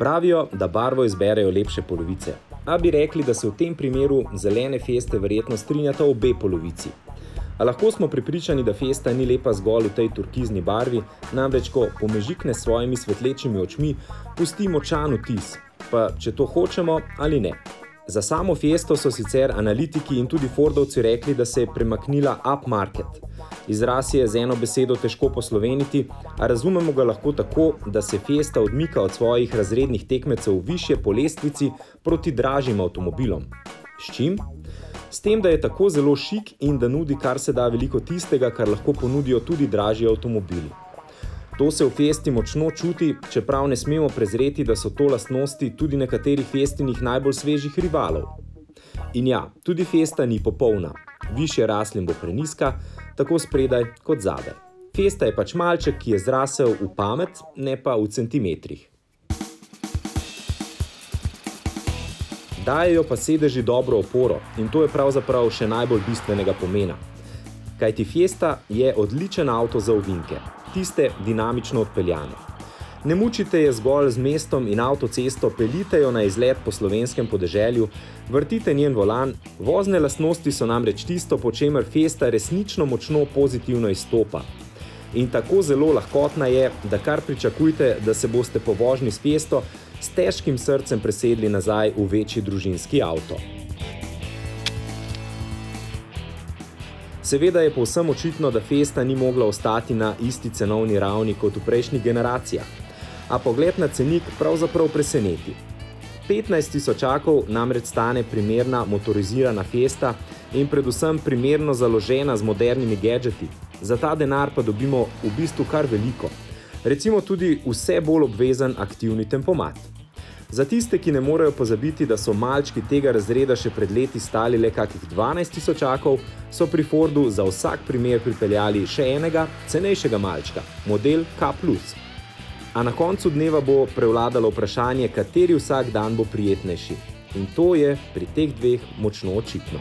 Pravijo, da barvo izberejo lepše polovice, a bi rekli, da se v tem primeru zelene Fieste verjetno strinjata obe polovici. A lahko smo prepričani, da Fiesta ni lepa zgolj v tej turkizni barvi, namreč ko pomežikne s svojimi svetlečimi očmi, pusti močan vtis, pa če to hočemo ali ne. Za samo Fiesto so sicer analitiki in tudi Fordovci rekli, da se je premaknila upmarket. Izraz je z eno besedo težko posloveniti, a razumemo ga lahko tako, da se Fiesta odmika od svojih razrednih tekmecev višje po lestvici proti dražjim avtomobilom. S čim? S tem, da je tako zelo šik in da nudi kar se da veliko tistega, kar lahko ponudijo tudi dražji avtomobili. To se v Fiesti močno čuti, čeprav ne smemo prezreti, da so to lastnosti tudi nekaterih Fiestinih najbolj svežih rivalov. In ja, tudi Fiesta ni popolna. Višje raslin bo prenizka, tako spredaj kot zadaj. Fiesta je pač malček, ki je zrasel v pamet, ne pa v centimetrih. Dajejo pa sedeži dobro oporo in to je pravzaprav še najbolj bistvenega pomena. Kajti Fiesta je odličen avto za ovinke, tiste dinamično odpeljane. Ne mučite je zgolj z mestom in avtocesto, peljite jo na izlet po slovenskem podeželju, vrtite njen volan, vozne lastnosti so namreč tisto, po čemer Fiesta resnično močno pozitivno izstopa. In tako zelo lahkotna je, da kar pričakujte, da se boste po vožnji s Fiesto s težkim srcem presedli nazaj v večji družinski avto. Seveda je povsem očitno, da Fiesta ni mogla ostati na isti cenovni ravni kot v prejšnjih generacijah, a pogled na cenik pravzaprav preseneti. 15 tisočakov namreč stane primerna motorizirana Fiesta in predvsem primerno založena z modernimi gadgeti. Za ta denar pa dobimo v bistvu kar veliko. Recimo tudi vse bolj obvezen aktivni tempomat. Za tiste, ki ne morejo pozabiti, da so malčki tega razreda še pred leti stali le kakih 12 tisočakov, so pri Fordu za vsak primer pripeljali še enega, cenejšega malčka, model K+. A na koncu dneva bo prevladalo vprašanje, kateri vsak dan bo prijetnejši. In to je pri teh dveh močno očitno.